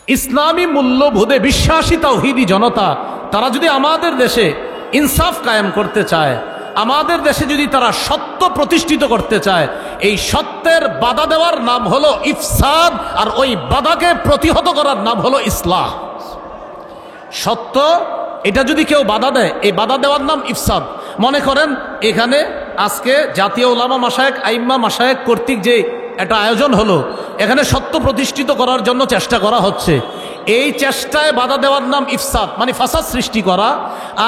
ইসলামী মূল্যবোধে বিশ্বাসী তাওহীদি জনতা তারা যদি আমাদের দেশে ইনসাফ কায়েম করতে চায়, আমাদের দেশে যদি তারা সত্য প্রতিষ্ঠিত করতে চায়, এই সত্যের বাধা দেওয়ার নাম হলো ইফসাদ, আর ওই বাধাকে প্রতিহত করার নাম হলো ইসলাহ। সত্য এটা যদি কেউ বাধা দেয়, এই বাধা দেওয়ার নাম ইফসাদ। মনে করেন এখানে আজকে জাতীয় উলামা মাশায়েখ, আইম্মা মাশায়েখ কর্তৃক যে একটা আয়োজন হলো, এখানে সত্য প্রতিষ্ঠিত করার জন্য চেষ্টা করা হচ্ছে। এই চেষ্টায় বাধা দেওয়ার নাম ইফসাদ, মানে ফাসাদ সৃষ্টি করা,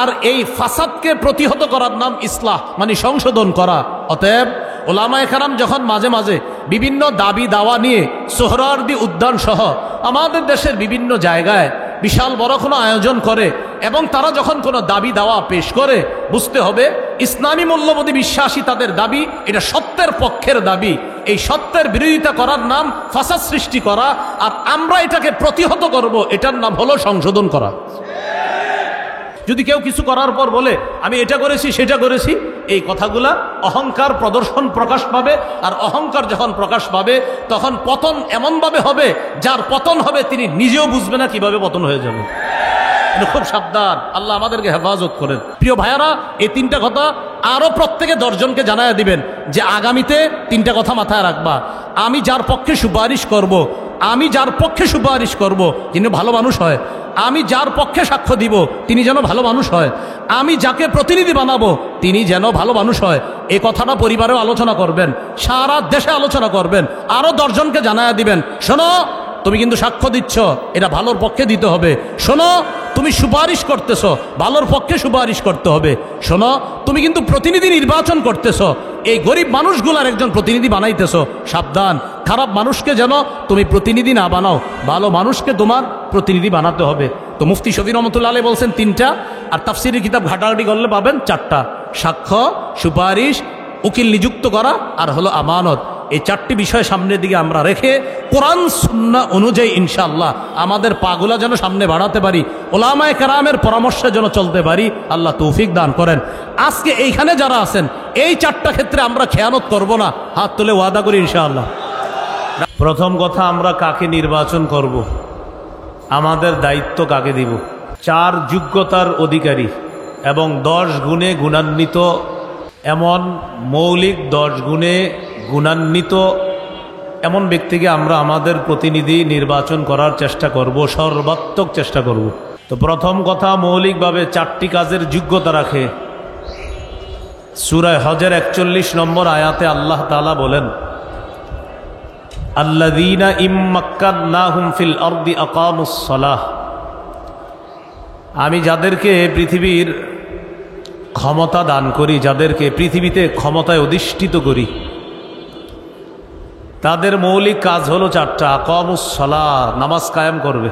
আর এই ফাসাদকে প্রতিহত করার নাম ইসলাহ, মানে সংশোধন করা। অতএব উলামায়ে কেরাম যখন মাঝে মাঝে বিভিন্ন দাবি দাওয়া নিয়ে সোহরাওয়ার্দী উদ্যান সহ আমাদের দেশের বিভিন্ন জায়গায় বিশাল বড় কোনো আয়োজন করে, এবং তারা যখন কোনো দাবি দাওয়া পেশ করে, বুঝতে হবে ইসলামী মূল্যবোধে বিশ্বাসী তাদের দাবি এটা সত্যের পক্ষের দাবি। এই সত্যের বিরোধিতা করার নাম ফাসাদ সৃষ্টি করা, আর আমরা এটাকে প্রতিহত করব, এটার নাম হলো সংশোধন করা। যদি কেউ কিছু করার পর বলে আমি এটা করেছি সেটা করেছি, এই কথাগুলা অহংকার প্রদর্শন প্রকাশ পাবে, আর অহংকার যখন প্রকাশ পাবে তখন পতন এমনভাবে হবে, যার পতন হবে তিনি নিজেও বুঝবে না কিভাবে পতন হয়ে যাবে। খুব সাবধান, আল্লাহ আমাদেরকে হেফাজত করেন। প্রিয় ভাইয়ারা, এই তিনটা কথা আরো প্রত্যেকে 10 জনকে জানায়া দিবেন যে আগামীতে তিনটা কথা মাথায় রাখবা। আমি যার পক্ষে সুপারিশ করব, আমি যার পক্ষে সুপারিশ করব যিনি ভালো মানুষ হয়, আমি যার পক্ষে সাক্ষ্য দিব তিনি যেন ভালো মানুষ হয়, আমি যাকে প্রতিনিধি বানাবো তিনি যেন ভালো মানুষ হয়। এই কথাটা পরিবারেও আলোচনা করবেন, সারা দেশে আলোচনা করবেন, আরো 10 জনকে জানায়া দিবেন, শোনো তুমি কিন্তু সাক্ষ্য দিচ্ছ, এটা ভালোর পক্ষে দিতে হবে। শোনো তুমি সুপারিশ করতেছ, ভালোর পক্ষে সুপারিশ করতে হবে। শোনো তুমি কিন্তু প্রতিনিধি নির্বাচন করতেছ, এই গরিব মানুষগুলার একজন প্রতিনিধি বানাইতেছ। সাবধান, খারাপ মানুষকে যেন তুমি প্রতিনিধি না বানাও, ভালো মানুষকে তোমার প্রতিনিধি বানাতে হবে। তো মুফতি শফি রহমতুল্লাহ আলাইহি বলছেন 3টা, আর তাফসীরের কিতাব ঘাটাঘাটি করলে পাবেন 4টা। সাক্ষ্য, সুপারিশ, উকিল নিযুক্ত করা, আর হলো আমানত। এই 4টি বিষয় সামনের দিকে আমরা রেখে কোরআন সুন্নাহ অনুযায়ী ইনশাআল্লাহ আমাদের পাগুলা যেন সামনে বাড়াতে পারি, উলামায়ে কেরামের পরামর্শে যেন চলতে পারি। আল্লাহ তৌফিক দান করেন। আজকে এইখানে যারা আছেন এই 4টা ক্ষেত্রে আমরা খেয়ানত করব না, হাত তুলে ওয়াদা করি ইনশাআল্লাহ। প্রথম কথা, আমরা কাকে নির্বাচন করব, আমাদের দায়িত্ব কাকে দিব। 4 যোগ্যতার অধিকারী এবং 10 গুণে গুণান্বিত, এমন মৌলিক 10 গুণে গুণান্বিত এমন ব্যক্তিকে আমরা আমাদের প্রতিনিধি নির্বাচন করার চেষ্টা করব, সর্বাত্মক চেষ্টা করব। তো প্রথম কথা, মৌলিকভাবে 4টি কাজের যোগ্যতা রাখে। সূরা হজের 41 নম্বর আয়াতে আল্লাহ তাআলা বলেন, আল্লাযীনা ইম্মাক্কান্নাহুম ফিল আরদি আকামুস সালাহ। আমি যাদেরকে পৃথিবীর ক্ষমতা দান করি, যাদেরকে পৃথিবীতে ক্ষমতায় অধিষ্ঠিত করি, তাদের মৌলিক কাজ হলো 4টা। আকামুস সালাহ, নামাজ কায়েম করবে।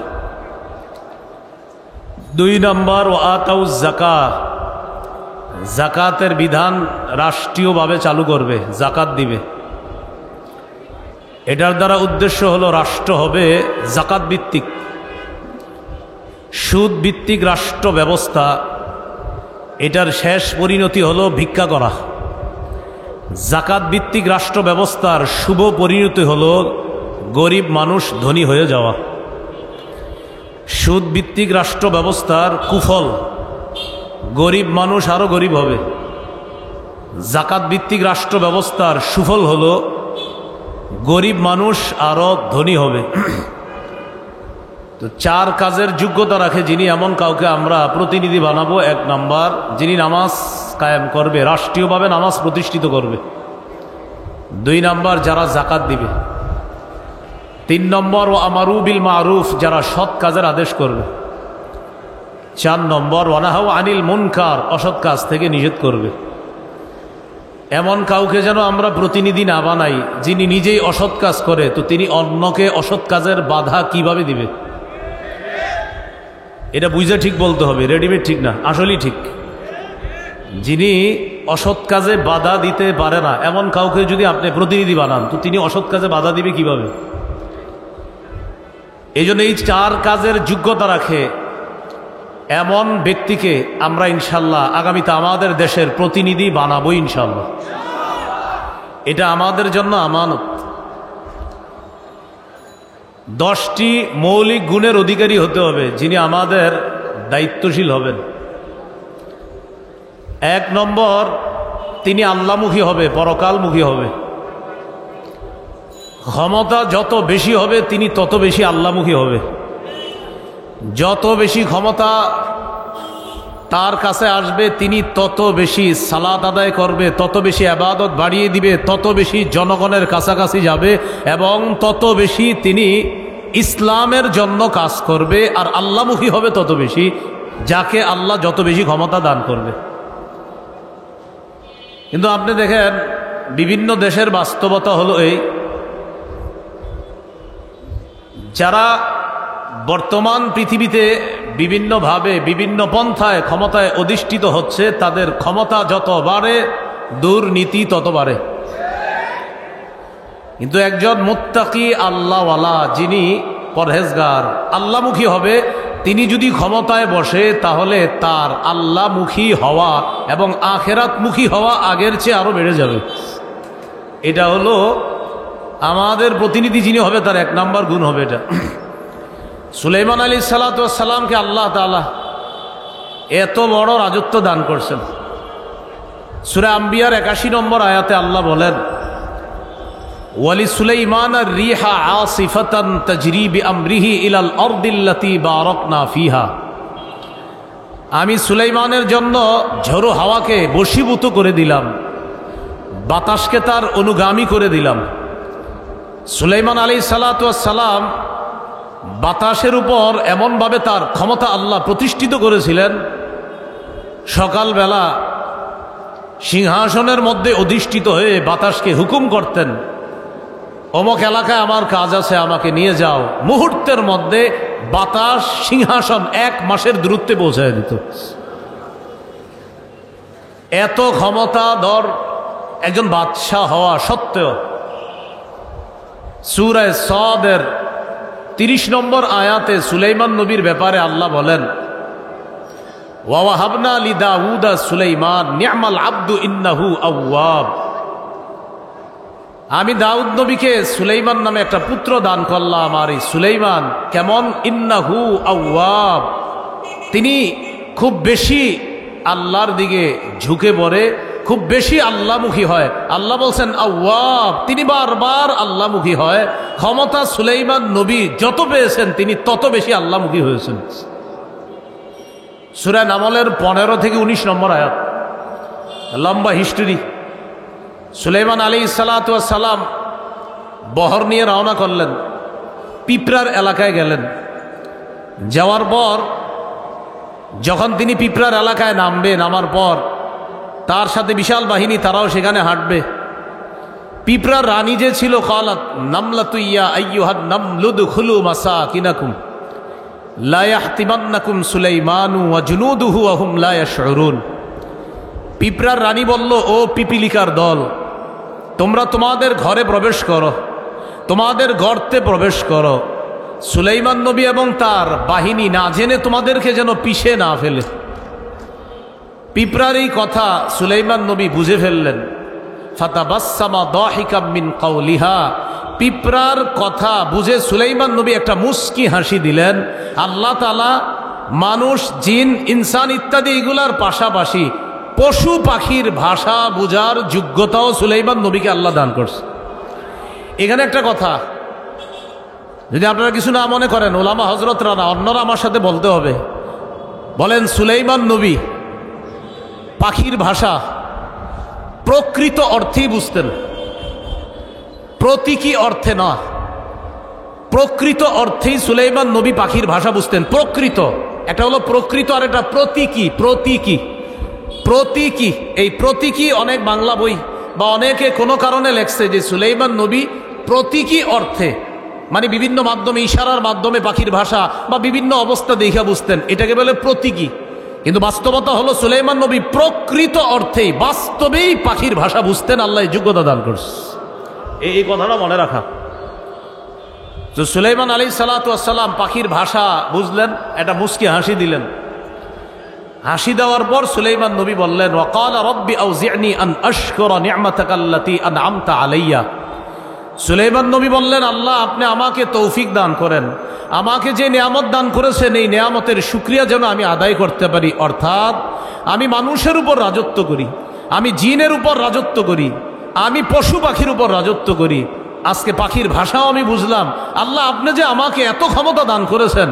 2 নম্বর, ওয়া আতাউজ যাকাত, যাকাতের বিধান রাষ্ট্রীয়ভাবে চালু করবে, যাকাত দিবে। এটার দ্বারা উদ্দেশ্য হলো রাষ্ট্র হবে যাকাত ভিত্তিক। সুদ ভিত্তিক রাষ্ট্র ব্যবস্থা, এটার শেষ পরিণতি হলো ভিক্ষা করা। যাকাত ভিত্তিক রাষ্ট্র ব্যবস্থার শুভ পরিণতি হলো গরিব মানুষ ধনী হয়ে যাওয়া। সুদ ভিত্তিক রাষ্ট্র ব্যবস্থার কুফল, গরিব মানুষ আরো গরিব হবে। যাকাত ভিত্তিক রাষ্ট্র ব্যবস্থার সুফল হলো গরিব মানুষ আরো ধনী হবে। তো 4 কাজের যোগ্যতা রাখে যিনি, এমন কাউকে আমরা প্রতিনিধি বানাবো। 1 নম্বর, যিনি নামাজ কায়েম করবে, রাষ্ট্রীয়ভাবে নামাজ প্রতিষ্ঠিত করবে। 2 নম্বর, যারা যাকাত দিবে। 3 নম্বর, ওয়া আমারু বিল মারুফ, যারা সৎ কাজের আদেশ করবে। 4 নম্বর, ওয়া নাহাউ আনিল মুনকার, অসৎ কাজ থেকে নিষেধ করবে। এমন কাউকে যেন আমরা প্রতিনিধি না বানাই যিনি নিজেই অসৎ কাজ করে, তো তিনি অন্যকে অসৎ কাজের বাধা কিভাবে দিবে? এটা বুঝে ঠিক বলতে হবে, রেডিমেড ঠিক না, আসলেই ঠিক। যিনি অসৎ কাজে বাধা দিতে পারে না এমন কাউকে যদি আপনি প্রতিনিধি বানান, তো তিনি অসৎ কাজে বাধা দিবে কিভাবে? এই জন্য এই 4 কাজের যোগ্যতা রাখে এমন ব্যক্তিকে আমরা ইনশাল্লাহ আগামীতে আমাদের দেশের প্রতিনিধি বানাবো ইনশাল্লাহ। এটা আমাদের জন্য আমানত। 10টি মৌলিক গুণের অধিকারী হতে হবে যিনি আমাদের দায়িত্বশীল হবেন। 1 নম্বর, তিনি আল্লাহমুখী হবে, পরকালমুখী হবে। ক্ষমতা যত বেশি হবে তিনি তত বেশি আল্লাহমুখী হবে। যত বেশি ক্ষমতা তার কাছে আসবে তিনি তত বেশি সালাত আদায় করবে, তত বেশি ইবাদত বাড়িয়ে দিবে, তত বেশি জনগণের কাছাকাছি যাবে এবং তত বেশি তিনি ইসলামের জন্য কাজ করবে। আর আল্লাহমুখী হবে তত বেশি, যাকে আল্লাহ যত বেশি ক্ষমতা দান করবে। কিন্তু আপনি দেখেন বিভিন্ন দেশের বাস্তবতা হলো এই, যারা বর্তমান পৃথিবীতে বিভিন্নভাবে বিভিন্ন পন্থায় ক্ষমতায় অধিষ্ঠিত হচ্ছে, তাদের ক্ষমতা যত বাড়ে দুর্নীতি তত বাড়ে। কিন্তু একজন মুত্তাকি আল্লাহওয়ালা, যিনি পরহেজগার আল্লাহমুখী হবে, তিনি যদি ক্ষমতায় বসে তাহলে তার আল্লাহমুখী হওয়া এবং আখেরাতমুখী হওয়া আগের চেয়ে আরো বেড়ে যাবে। এটা হলো আমাদের প্রতিনিধি যিনি হবে তার 1 নম্বর গুণ হবে এটা। সুলাইমান আলাইহিস সালামকে আল্লাহ তাআলা এত বড় রাজত্ব দান করছেন। সূরা আম্বিয়ার 81 নম্বর আয়াতে আল্লাহ বলেন, ওয়ালি সুলাইমান আর-রিহা আসিফাতান তাজরি বিআমরিহি ইলাল আরদিল্লাতী বারাকনা ফিহা। আমি সুলাইমানের জন্য ঝোড়ো হাওয়াকে বশীভূত করে দিলাম, বাতাসকে তার অনুগামী করে দিলাম। সুলাইমান আলাইহিস সালাম বাতাসের উপর এমনভাবে তার ক্ষমতা আল্লাহ প্রতিষ্ঠিত করেছিলেন, সকালবেলা সিংহাসনের মধ্যে অধিষ্ঠিত হয়ে বাতাসকে হুকুম করতেন, অমুক এলাকায় আমার কাজ আছে, আমাকে নিয়ে যাও। মুহূর্তের মধ্যে বাতাস সিংহাসন 1 মাসের দূরত্বে পৌঁছায় দিত। এত ক্ষমতাধর একজন বাদশাহ হওয়া সত্ত্বেও সূরা সাদের 30 নম্বর আয়াতে সুলাইমান নবীর ব্যাপারে আল্লাহ বলেন, ওয়া ওয়াহাবনা লিদাউদা সুলাইমান নি'মাল আবদু ইন্নাহু আওয়াব। আমি দাউদ নবীকে সুলাইমান নামে একটা পুত্র দান করলাম। আর এই সুলাইমান কেমন? ইন্নাহু আওয়াব, তিনি খুব বেশি আল্লাহর দিকে ঝুঁকে পড়ে, খুব বেশি আল্লাহমুখী হয়। আল্লাহ বলছেন আওয়াব, তিনি বারবার আল্লাহমুখী হয়। ক্ষমতা সুলাইমান নবী যত পেয়েছেন তিনি তত বেশি আল্লাহমুখী হয়েছেন। সূরা নামলের 15 থেকে 19 নম্বর আয়াত, লম্বা হিস্ট্রি। সুলাইমান আলাইহিস সালাম বহর নিয়ে রওনা করলেন, পিঁপড়ার এলাকায় গেলেন। যাওয়ার পর যখন তিনি পিঁপড়ার এলাকায় নামার পর তার সাথে বিশাল বাহিনী, তারাও সেখানে হাঁটবে। পিঁপড়ার রানী যে ছিল, কালাত নামলাতু ইয়া আইয়ুহান নামলু দুখুলু মাসাকিনাকুম লা ইয়াহতিমান্নাকুম সুলাইমানু ওয়া জুনুদুহু ওয়া হুম লা ইয়াশউরুন। পিঁপড়ার রানী বলল, ও পিপিলিকার দল, তোমরা তোমাদের ঘরে প্রবেশ করো, তোমাদের গর্তে প্রবেশ করো। সুলাইমান নবী এবং তার বাহিনী না জেনে তোমাদেরকে যেন পিষে না ফেলে। পিঁপড়ার এই কথা সুলাইমান নবী বুঝে ফেললেন। ফাতাবাসসামা দাহিকাম মিন কাওলিহা, পিঁপড়ার কথা বুঝে সুলাইমান নবী একটা মুস্কি হাসি দিলেন। আল্লাহ তাআলা মানুষ, জিন, ইনসান ইত্যাদি এগুলার পাশাপাশি পশু পাখির ভাষা বুঝার যোগ্যতাও সুলাইমান নবীকে আল্লাহ দান করছে। এখানে একটা কথা, যদি আপনারা কিছু না মনে করেন, ওলামা হযরতরা না, অন্যরা আমার সাথে বলতে হবে। বলেন, সুলাইমান নবী পাখির ভাষা প্রকৃত অর্থেই বুঝতেন, প্রতীকী অর্থে না। প্রকৃত অর্থেই সুলাইমান নবী পাখির ভাষা বুঝতেন। প্রকৃত একটা হলো প্রকৃত, আর একটা প্রতীকী। প্রতীকী এই প্রতীকী অনেক বাংলা বই বা অনেকে কোনো কারণে লেখছে যে সুলাইমান নবী প্রতীকী অর্থে, মানে বিভিন্ন মাধ্যমে, ইশারার মাধ্যমে পাখির ভাষা বা বিভিন্ন অবস্থা দেখা বুঝতেন, এটাকে বলে প্রতীকী। কিন্তু বাস্তবতা হলো সুলাইমান নবী প্রকৃত অর্থেই বাস্তবেই পাখির ভাষা বুঝতেন। আল্লাহ যোগ্যতা দান করছে, এই কথাটা মনে রাখা। তো সুলাইমান আলাইহিস সালাম পাখির ভাষা বুঝলেন, একটা মুস্কি হাসি দিলেন। হাসি দেওয়ার পর সুলাইমান নবী বললেন, ওয়াকালা রব্বি আউজি'নি আন আশকুরা নি'মাতাকাল্লাতী আন'আমতা আলাইয়া। সুলাইমান নবী বললেন, আল্লাহ আপনি আমাকে তৌফিক দান করেন, আমাকে যে নিয়ামত দান করেছেন এই নিয়ামতের শুকরিয়া যেন আমি আদায় করতে পারি। অর্থাৎ আমি মানুষের উপর রাজত্ব করি, আমি জিনের উপর রাজত্ব করি, আমি পশু পাখির উপর রাজত্ব করি। আজকে পাখির ভাষাও আমি বুঝলাম। আল্লাহ আপনি যে আমাকে এত ক্ষমতা দান করেছেন,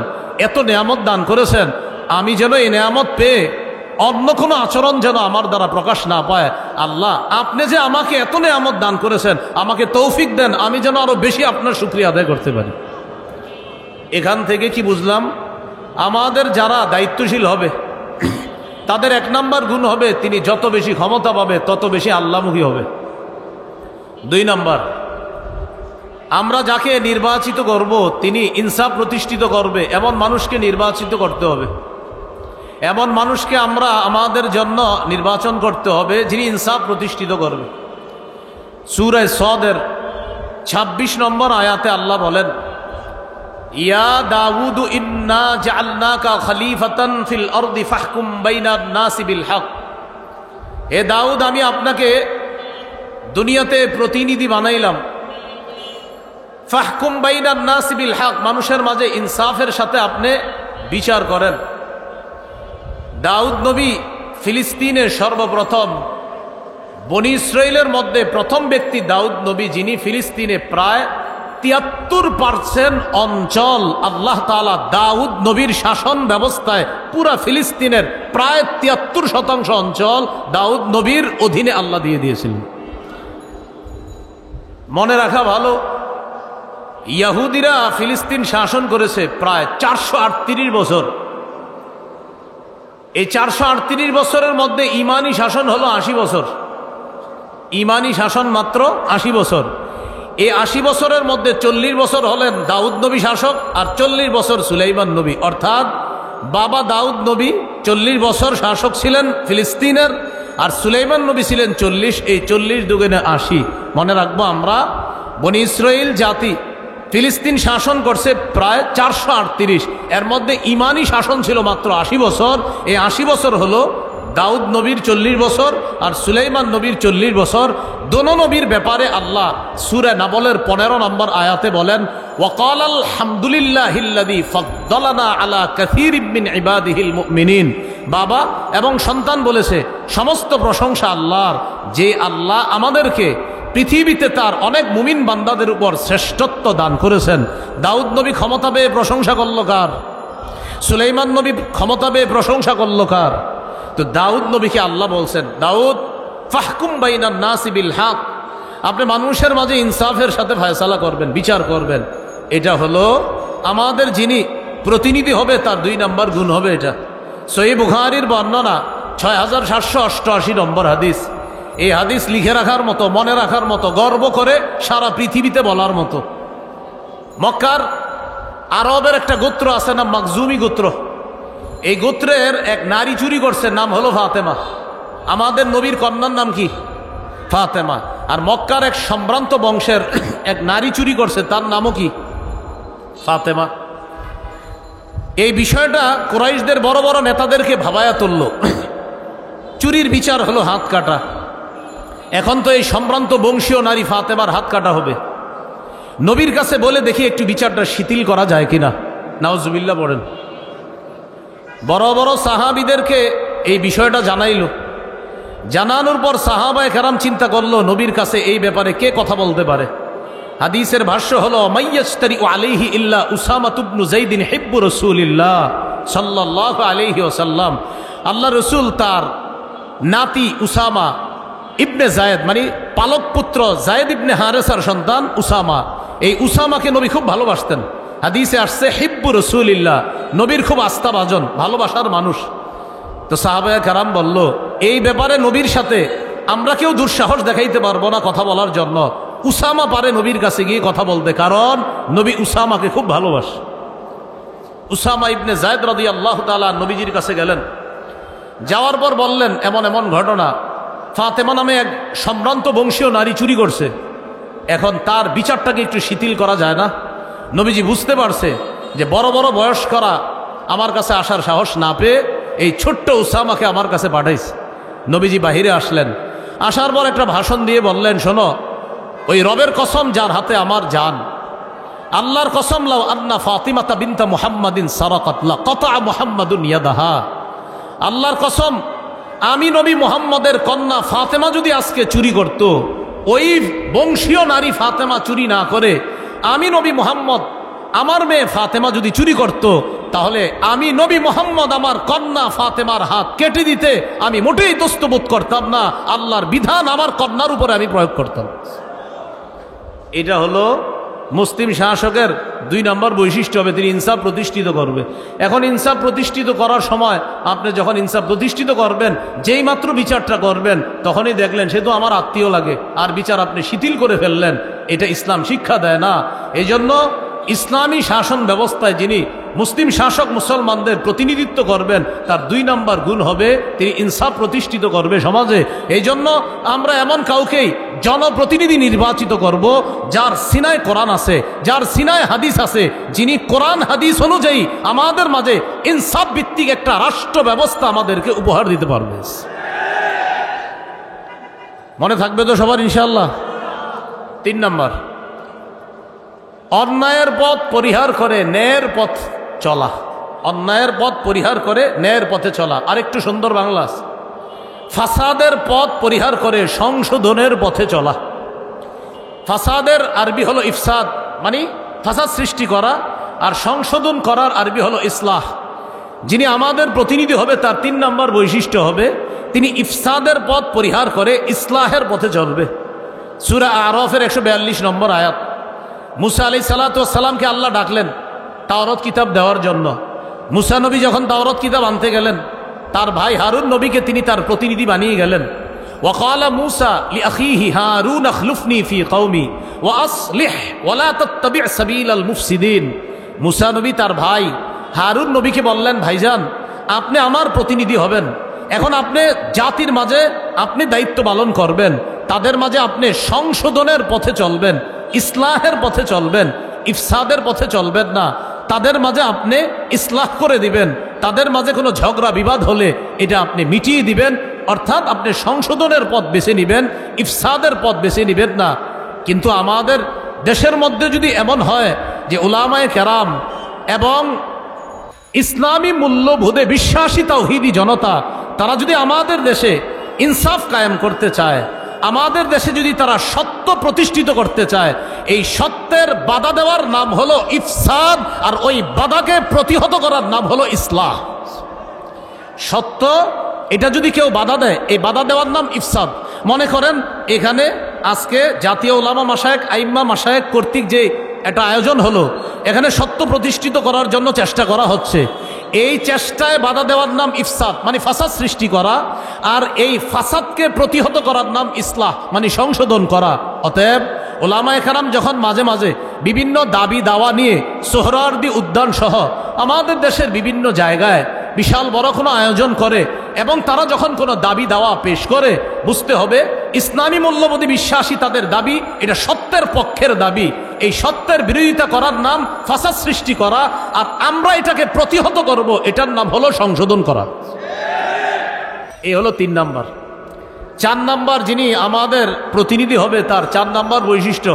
এত নিয়ামত দান করেছেন, আমি যেন এই নিয়ামত পেয়ে অন্য কোনো আচরণ যেন আমার দ্বারা প্রকাশ না পায়। আল্লাহ আপনি যে আমাকে এত নিয়ামত দান করেছেন, আমাকে তৌফিক দেন, আমি যেন আরো বেশি আপনার শুকরিয়া আদায় করতে পারি। এখান থেকে কি বুঝলাম? আমাদের যারা দায়িত্বশীল হবে তাদের 1 নাম্বার গুণ হবে তিনি যত বেশি ক্ষমতা পাবে তত বেশি আল্লাহমুখী হবে। 2 নাম্বার, আমরা যাকে নির্বাচিত করব তিনি ইনসাফ প্রতিষ্ঠিত করবে এমন মানুষকে নির্বাচিত করতে হবে। এমন মানুষকে আমরা আমাদের জন্য নির্বাচন করতে হবে যিনি ইনসাফ প্রতিষ্ঠিত করবে। সূরা সদের 26 নম্বর আয়াতে আল্লাহ বলেন, ইয়া দাউদ ইন্না জাআলনাকা খলিফাতান ফিল আরদি ফাহকুম বাইনান নাসি বিল হক। হে দাউদ, আমি আপনাকে দুনিয়াতে প্রতিনিধি বানাইলাম। ফাহকুম বাইনান নাসি বিল হক, মানুষের মাঝে ইনসাফের সাথে আপনি বিচার করেন। দাউদ নবী ফিলিস্তিনের সর্বপ্রথম, বনি ইসরাইলের মধ্যে প্রথম ব্যক্তি দাউদ নবী, যিনি ফিলিস্তিনে প্রায় 73% অঞ্চল আল্লাহ তাআলা দাউদ নবীর শাসন ব্যবস্থায় পুরা ফিলিস্তিনের প্রায় 73% অঞ্চল দাউদ নবীর অধীনে আল্লাহ দিয়ে দিয়েছিলেন। মনে রাখা ভালো, ইহুদিরা ফিলিস্তিন শাসন করেছে প্রায় 438 বছর। এই 438 বছরের মধ্যে ইমানি শাসন হলো 80 বছর। ইমানি শাসন মাত্র 80 বছর। এই 80 বছরের মধ্যে 40 বছর হলেন দাউদ নবী শাসক, আর 40 বছর সুলাইমান নবী। অর্থাৎ বাবা দাউদ নবী 40 বছর শাসক ছিলেন ফিলিস্তিনের, আর সুলাইমান নবী ছিলেন 40। এই 40 দুগুণে 80। মনে রাখবো, আমরা বনি ইসরাইল জাতি ফিলিস্তিন শাসন করছে প্রায় 438, এর মধ্যে ইমানি শাসন ছিল মাত্র 80 বছর। এই 80 বছর হলো দাউদ নবীর 40 বছর আর সুলাইমান নবীর 40 বছর। দোনো নবীর ব্যাপারে আল্লাহ সূরা নাবলের 15 নম্বর আয়াতে বলেন, ওয়াকালাল হামদুলিল্লাহিল্লাযী ফাদ্দালানা আলা কাসীরিম মিন ইবাদিহিল মুমিনিন। বাবা এবং সন্তান বলেছে সমস্ত প্রশংসা আল্লাহর, যে আল্লাহ আমাদেরকে পৃথিবীতে তার অনেক মুমিন বান্দাদের উপর শ্রেষ্ঠত্ব দান করেছেন। দাউদ নবী ক্ষমতা পেয়ে প্রশংসা করল কার? সুলাইমান নবী ক্ষমতা পেয়ে প্রশংসা করল কার? তো দাউদ নবীকে আল্লাহ বলছেন, দাউদ ফাহকুম বাইনান নাসি বিল হক, আপনি মানুষের মাঝে ইনসাফের সাথে ফয়সালা করবেন, বিচার করবেন। এটা হলো আমাদের যিনি প্রতিনিধি হবে তার 2 নাম্বার গুণ হবে এটা। সহিহ বুখারীর বর্ণনা 6788 নম্বর হাদিস। এই হাদিস লিখে রাখার মতো, মনে রাখার মতো, গর্ব করে সারা পৃথিবীতে বলার মতো। মক্কার আরবের একটা গোত্র আছে না, মাকজুমি গোত্র। এই গোত্রের এক নারী চুরি করছে, নাম হলো ফাতেমা। আমাদের নবীর কন্যার নাম কি? ফাতেমা। আর মক্কার এক সম্ভ্রান্ত বংশের এক নারী চুরি করছে, তার নামও কি? ফাতেমা। এই বিষয়টা কুরাইশদের বড় বড় নেতাদেরকে ভাবায়া তুলল। চুরির বিচার হলো হাত কাটা। এখন তো এই সম্ভ্রান্ত বংশীয় নারী ফাতেমার হাত কাটা হবে। নবীর কাছে বলে দেখি একটু বিচারটা শিথিল করা যায় কিনা। নাউজুবিল্লাহ পড়েন। বড় বড় সাহাবীদেরকে এই বিষয়টা জানাইল। জানানোর পর সাহাবায়ে কেরাম চিন্তা করলো নবীর কাছে এই ব্যাপারে কে কথা বলতে পারে। হাদিসের ভাষ্য হলো, মাইয়াশতারি আলাইহি ইল্লা উসামা ইবনু যায়দ হিব্বু রাসূলিল্লাহ সাল্লাল্লাহু আলাইহি ওয়াসাল্লাম। আল্লাহ রসুল তার নাতি উসামা ইবনে জায়েদ, মানে পালক পুত্র জায়েদ ইবনে হারেসার সন্তান উসামা, এই উসামাকে নবী খুব ভালোবাসতেন। হাদিসে আসছে হিব্বু রাসূলিল্লাহ, নবীর খুব আস্থাভাজন, ভালোবাসার মানুষ। তো সাহাবায়ে কেরাম বলল, এই ব্যাপারে নবীর সাথে আমরা কেউ দুঃসাহস দেখাইতে পারবো না কথা বলার জন্য। উসামা পারে নবীর কাছে গিয়ে কথা বলতে, কারণ নবী উসামাকে খুব ভালোবাসে। উসামা ইবনে জায়েদ রাদিয়াল্লাহু তাআলা নবীজির কাছে গেলেন। যাওয়ার পর বললেন, এমন এমন ঘটনা, ফাতেমা নামে এক সম্ভ্রান্ত বংশীয় নারী চুরি করছে, এখন তার বিচারটাকে একটু শিথিল করা যায় না? নবীজি বুঝতে পারছে যে বড় বড় বয়স্করা আমার কাছে আসার সাহস না পেয়ে এই ছোট্ট উসামাকে আমার কাছে পাঠাইছে। নবীজি বাহিরে আসলেন। আসার পর একটা ভাষণ দিয়ে বললেন, শোনো, ওই রবের কসম যার হাতে আমার জান, আল্লাহর কসম, লাউ আন্না ফাতিমাতা বিনতা মুহাম্মাদিন সারাকাত লাকাতা মুহাম্মাদুন ইয়াদাহা। আল্লাহর কসম, আমি নবী মুহাম্মদের কন্যা ফাতেমা যদি আজকে চুরি করত, ওই বংশীয় নারী ফাতেমা চুরি না করে আমি নবী মুহাম্মদ আমার মেয়ে ফাতেমা যদি চুরি করত, তাহলে আমি নবী মুহাম্মদ আমার কন্যা ফাতেমার হাত কেটে দিতে আমি মোটেই দস্তবোধ করতাম না। আল্লাহর বিধান আমার কন্যার উপরে আমি প্রয়োগ করতাম। এটা হলো মুসলিম শাসকের 2 নম্বর বৈশিষ্ট্য হবে, তিনি ইনসাফ প্রতিষ্ঠিত করবে। এখন ইনসাফ প্রতিষ্ঠিত করার সময় আপনি যখন ইনসাফ প্রতিষ্ঠিত করবেন, যেই মাত্র বিচারটা করবেন তখনই দেখলেন সে তো আমার আত্মীয় লাগে, আর বিচার আপনি শিথিল করে ফেললেন, এটা ইসলাম শিক্ষা দেয় না। এই জন্য ইসলামী শাসন ব্যবস্থায় যিনি মুসলিম শাসক মুসলমানদের প্রতিনিধিত্ব করবেন, তার 2 নম্বর গুণ হবে তিনি ইনসাফ প্রতিষ্ঠিত করবে সমাজে। এই জন্য আমরা এমন কাউকেই জনপ্রতিনিধি নির্বাচিত করব যার সিনায় কোরআন আছে, যার সিনায় হাদিস আছে, যিনি কোরআন হাদিস অনুযায়ী আমাদের মাঝে ইনসাফ ভিত্তিক একটা রাষ্ট্র ব্যবস্থা আমাদেরকে উপহার দিতে পারবে। মনে থাকবে তো সবার ইনশাআল্লাহ? 3 নম্বর, অন্যায়ের পথ পরিহার করে ন্যায়ের পথ চলা। অন্যায়ের পথ পরিহার করে ন্যায়ের পথে চলা। আরেকটু সুন্দর বাংলা আছে, ফাসাদের পথ পরিহার করে সংশোধনের পথে চলা। ফাসাদের আরবি হলো ইফসাদ, মানে ফাসাদ সৃষ্টি করা, আর সংশোধন করার আরবি হলো ইসলাহ। যিনি আমাদের প্রতিনিধি হবে তার 3 নম্বর বৈশিষ্ট্য হবে তিনি ইফসাদের পথ পরিহার করে ইসলাহের পথে চলবে। সূরা আরাফের 142 নম্বর আয়াত। মুসা আলাইহিস সালাতু ওয়াস সালামকে আল্লাহ ডাকলেন তাওরাত কিতাব দেওয়ার জন্য। মুসা নবী যখন তাওরাত কিতাব আনতে গেলেন, তার ভাই হারুন নবীকে তিনি তার প্রতিনিধি বানিয়ে গেলেন। ওয়াকালা মুসা লিআখিহি হারুন আখলুফনি ফি কওমি ওয়া আসলিহ ওয়া লা তাত্তাবি' সাবিলাল মুফসিদিন। মুসা নবী তার ভাই হারুন নবীকে বললেন, ভাইজান আপনি আমার প্রতিনিধি হবেন, এখন আপনি জাতির মাঝে আপনি দায়িত্ব পালন করবেন, তাদের মাঝে আপনি সংশোধনের পথে চলবেন, ইসলাহের পথে চলবেন, ইফসাদের পথে চলবেন না। তাদের মাঝে আপনি ইসলাহ করে দিবেন, তাদের মাঝে কোনো ঝগড়া বিবাদ হলে এটা আপনি মিটিয়ে দিবেন, অর্থাৎ আপনি সংশোধনের পথ বেছে নিবেন, ইফসাদের পথ বেছে নিবেন না। কিন্তু আমাদের দেশের মধ্যে যদি এমন হয় যে উলামায়ে কেরাম এবং ইসলামী মূল্যবোধে বিশ্বাসী তাওহীদি জনতা, তারা যদি আমাদের দেশে ইনসাফ কায়েম করতে চায়, আমাদের দেশে যদি তারা সত্য প্রতিষ্ঠিত করতে চায়, এই সত্যের বাধা দেওয়ার নাম হলো ইফসাদ, আর ওই বাধাকে প্রতিহত করার নাম হলো ইসলাহ। সত্য এটা যদি কেউ বাধা দেয়, এই বাধা দেওয়ার নাম ইফসাদ। মনে করেন এখানে আজকে জাতীয় উলামা মাশায়েখ, আইম্মা মাশায়েখ কর্তৃক যে একটা আয়োজন হলো, এখানে সত্য প্রতিষ্ঠিত করার জন্য চেষ্টা করা হচ্ছে। এই চেষ্টায় বাধা দেওয়ার নাম ইফসাদ, মানে ফাসাদ সৃষ্টি করা, আর এই ফাসাদকে প্রতিহত করার নাম ইসলাহ, মানে সংশোধন করা। অতএব ওলামায়ে কেরাম যখন মাঝে মাঝে বিভিন্ন দাবি দাওয়া নিয়ে সোহরাওয়ার্দী উদ্যান সহ আমাদের দেশের বিভিন্ন জায়গায় বিশাল বড় কোনো আয়োজন করে, এবং তারা যখন কোনো দাবি দাওয়া পেশ করে, বুঝতে হবে ইসলামী মূল্যবোধে বিশ্বাসী তাদের দাবি এটা সত্যের পক্ষের দাবি। এই সত্যের বিরোধিতা করার নাম ফাসাদ সৃষ্টি করা, আর আমরা এটাকে প্রতিহত করব, এটার নাম হলো সংশোধন করা। এই হলো 3 নম্বর। 4 নম্বর যিনি আমাদের প্রতিনিধি হবে তার 4 নম্বর বৈশিষ্ট্য,